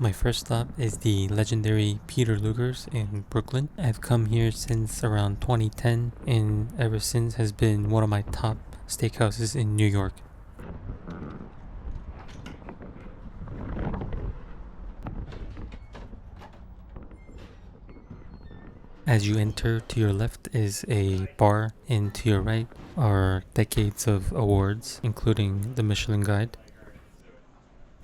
My first stop is the legendary Peter Luger's in Brooklyn. I've come here since around 2010 and ever since has been one of my top steakhouses in New York. As you enter, to your left is a bar and to your right are decades of awards, including the Michelin Guide.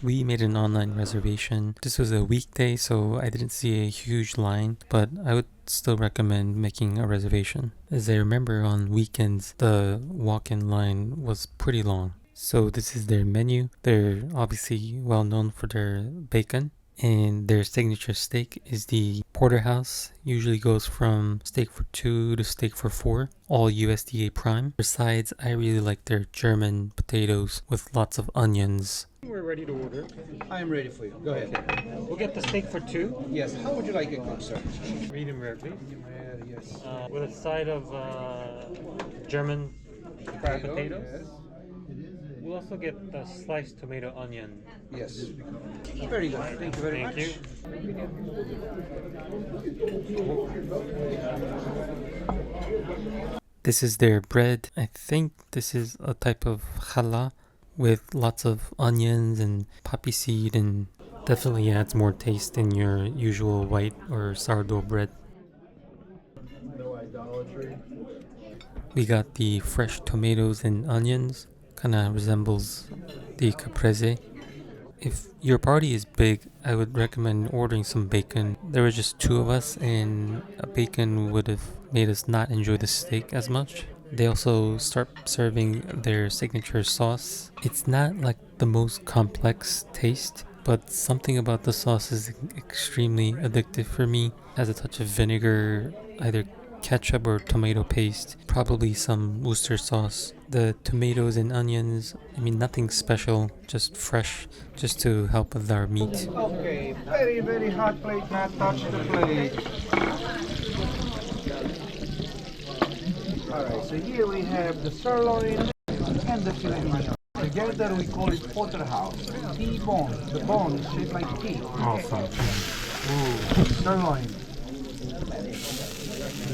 We made an online reservation. This was a weekday, so I didn't see a huge line, but I would still recommend making a reservation. As I remember, on weekends, the walk-in line was pretty long. So this is their menu. They're obviously well known for their bacon. And their signature steak is the porterhouse. Usually goes from steak for 2 to steak for 4, all USDA Prime. Besides, I really like their German potatoes with lots of onions. We're ready to order. I am ready for you. Go ahead. We'll get the steak for 2. Yes. How would you like it cooked, sir? Medium rare, please. Yes. With a side of German fried potatoes. Yes. We'll also get the sliced tomato onion. Yes. Very good. Thank you very much. Thank you. This is their bread. I think this is a type of challah with lots of onions and poppy seed, and definitely adds more taste than your usual white or sourdough bread. No idolatry. We got the fresh tomatoes and onions. Kind of resembles the caprese. If your party is big, I would recommend ordering some bacon. There were just 2 of us, and a bacon would have made us not enjoy the steak as much. They also start serving their signature sauce. It's not like the most complex taste, but something about the sauce is extremely addictive for me. It has a touch of vinegar, either ketchup or tomato paste, probably some Worcester sauce. The tomatoes and onions, I mean, nothing special, just fresh, just to help with our meat. Okay. Very, very hot plate. Not touch the plate. Alright, so here we have the sirloin and the filet mignon. Together we call it porterhouse. T-bone. The bone is shaped like T. Awesome. Ooh. Sirloin.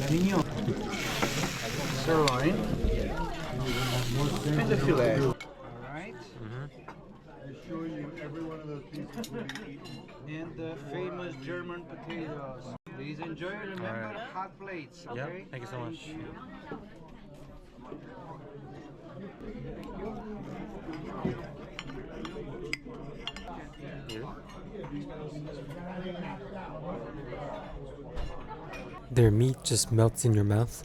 Filet mignon. Sirloin. And the filet. Alright. I assure you, every one of those pieces will be eaten. And the famous German potatoes. Please enjoy. Remember, Alright. hot plates. Yep, Okay. thank you so much. Their meat just melts in your mouth.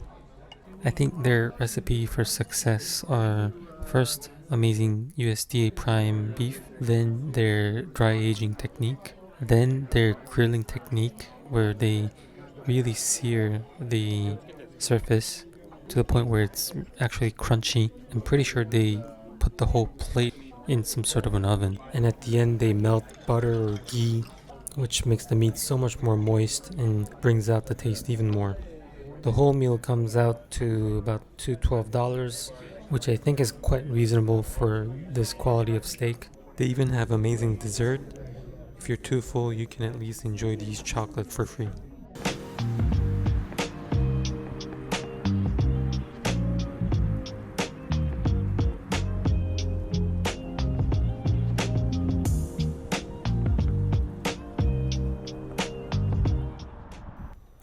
I think their recipe for success are first amazing USDA Prime beef, then their dry aging technique, then their grilling technique where they really sear the surface to the point where it's actually crunchy. I'm pretty sure they put the whole plate in some sort of an oven, and at the end they melt butter or ghee, which makes the meat so much more moist and brings out the taste even more. The whole meal comes out to about $212, which I think is quite reasonable for this quality of steak. They even have amazing dessert. If you're too full, you can at least enjoy these chocolate for free.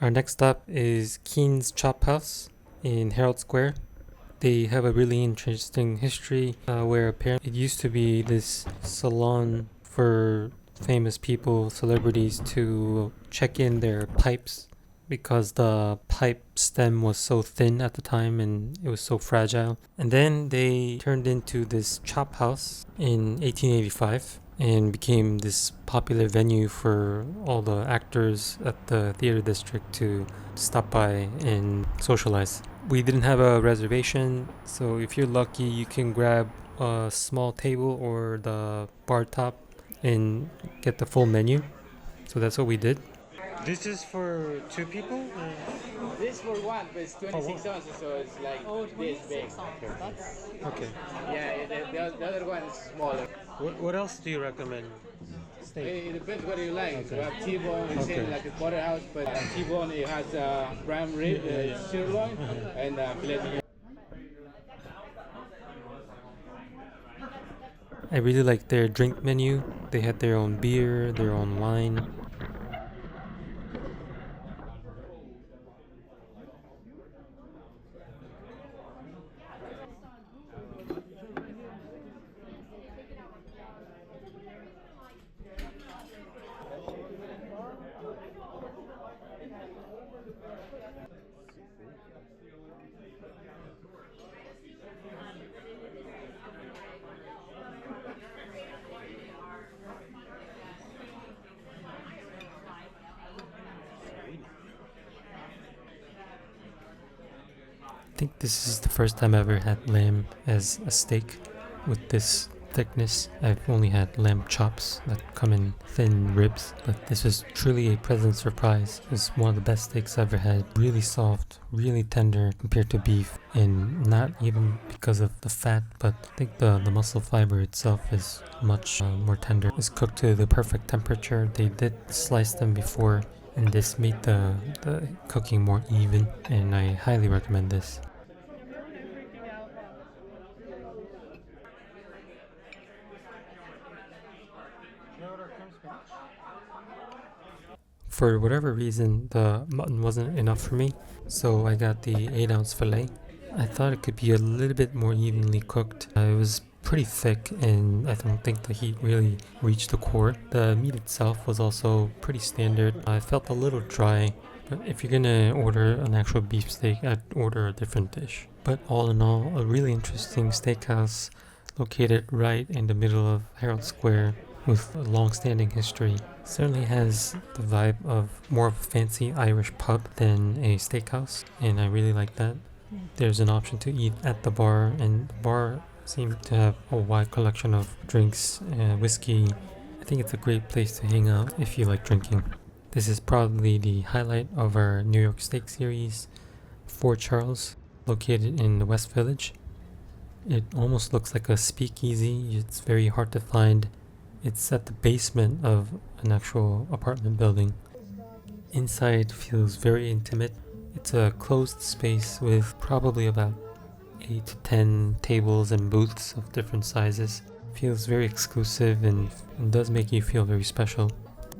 Our next stop is Keen's Chop House in Herald Square. They have a really interesting history where apparently it used to be this salon for famous people, celebrities, to check in their pipes because the pipe stem was so thin at the time and it was so fragile. And then they turned into this chop house in 1885 and became this popular venue for all the actors at the theater district to stop by and socialize. We didn't have a reservation, so if you're lucky, you can grab a small table or the bar top and get the full menu. So that's what we did. This is for 2 people? This for one, but it's 26 ounces, so it's like this big. That's Okay. Yeah, the other one is smaller. What else do you recommend? Steak. It depends what you like. Okay. You have T-bone, it's Okay. same like a porterhouse, but T-bone it has prime rib, sirloin, and filet mignon. I really like their drink menu. They had their own beer, their own wine. I think this is the first time I ever had lamb as a steak with this thickness. I've only had lamb chops that come in thin ribs, but this was truly a pleasant surprise. It was one of the best steaks I've ever had. Really soft, really tender compared to beef, and not even because of the fat, but I think the muscle fiber itself is much more tender. It's cooked to the perfect temperature. They did slice them before, and this made the cooking more even, and I highly recommend this. For whatever reason, the mutton wasn't enough for me, so I got the 8-ounce filet. I thought it could be a little bit more evenly cooked. It was pretty thick, and I don't think the heat really reached the core. The meat itself was also pretty standard. I felt a little dry, but if you're gonna order an actual beef steak, I'd order a different dish. But all in all, a really interesting steakhouse located right in the middle of Herald Square with a long-standing history. Certainly has the vibe of more of a fancy Irish pub than a steakhouse, and I really like that. There's an option to eat at the bar, and the bar seemed to have a wide collection of drinks, whiskey. I think it's a great place to hang out if you like drinking. This is probably the highlight of our New York Steak series, Fort Charles, located in the West Village. It almost looks like a speakeasy. It's very hard to find. It's at the basement of an actual apartment building. Inside feels very intimate. It's a closed space with probably about 8 to 10 tables and booths of different sizes. Feels very exclusive and does make you feel very special.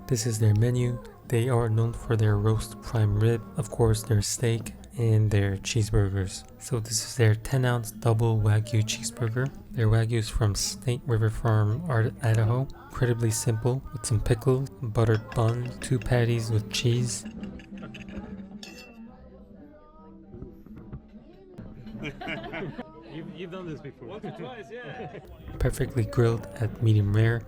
This is their menu. They are known for their roast prime rib, of course their steak, and their cheeseburgers. So this is their 10-ounce double Wagyu cheeseburger. Their Wagyu is from Snake River Farm, Idaho. Incredibly simple, with some pickle, buttered bun, 2 patties with cheese. You've done this before. Once or twice, yeah. Perfectly grilled at medium rare.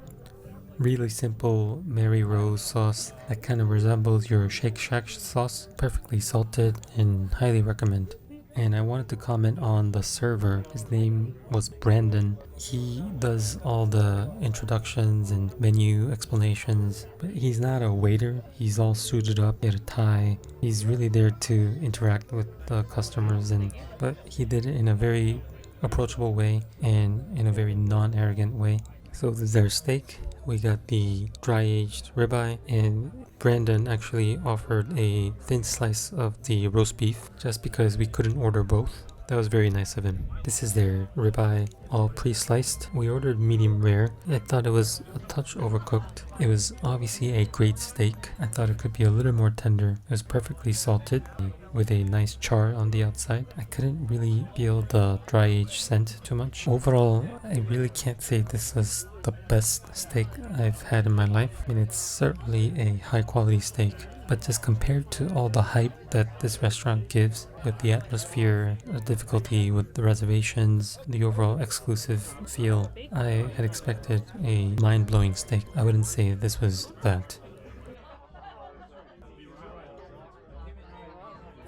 Really simple Mary Rose sauce that kind of resembles your Shake Shack sauce. Perfectly salted and highly recommend. And I wanted to comment on the server. His name was Brandon. He does all the introductions and menu explanations, but he's not a waiter. He's all suited up, he had a tie. He's really there to interact with the customers, but he did it in a very approachable way and in a very non-arrogant way. So this is their steak. We got the dry aged ribeye, and Brandon actually offered a thin slice of the roast beef just because we couldn't order both. That was very nice of him. This is their ribeye, all pre-sliced. We ordered medium rare. I thought it was a touch overcooked. It was obviously a great steak. I thought it could be a little more tender. It was perfectly salted with a nice char on the outside. I couldn't really feel the dry aged scent too much. Overall, I really can't say this was the best steak I've had in my life. I mean, it's certainly a high quality steak, but just compared to all the hype that this restaurant gives with the atmosphere, the difficulty with the reservations, the overall exclusive feel, I had expected a mind-blowing steak. I wouldn't say this was that.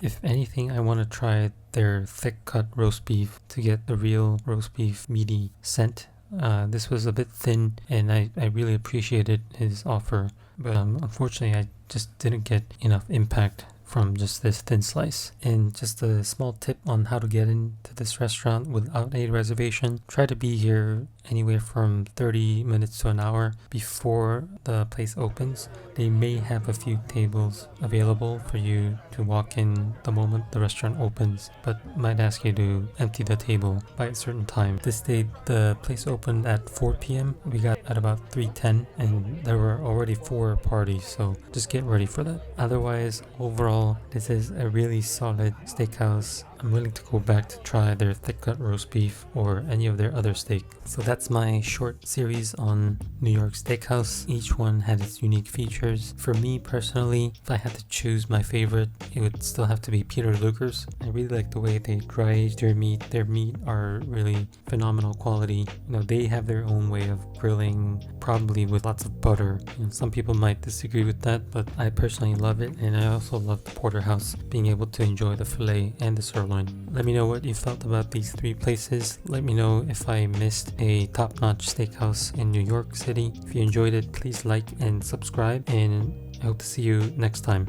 If anything, I want to try their thick cut roast beef to get the real roast beef meaty scent This was a bit thin, and I really appreciated his offer, but unfortunately I just didn't get enough impact from just this thin slice. And just a small tip on how to get into this restaurant without a reservation: try to be here anywhere from 30 minutes to an hour before the place opens. They may have a few tables available for you to walk in the moment the restaurant opens, but might ask you to empty the table by a certain time. This day the place opened at 4 p.m. We got at about 3:10 and there were already 4 parties, so just get ready for that. Otherwise, overall, this is a really solid steakhouse. I'm willing to go back to try their thick cut roast beef or any of their other steak. So that's my short series on New York Steakhouse. Each one had its unique features. For me personally, if I had to choose my favorite, it would still have to be Peter Luger's. I really like the way they dry age their meat. Their meat are really phenomenal quality. You know, they have their own way of grilling, probably with lots of butter. You know, some people might disagree with that, but I personally love it, and I also love the porterhouse, being able to enjoy the filet and the sirloin. Let me know what you felt about these 3 places. Let me know if I missed a top-notch steakhouse in New York City. If you enjoyed it, please like and subscribe, and I hope to see you next time.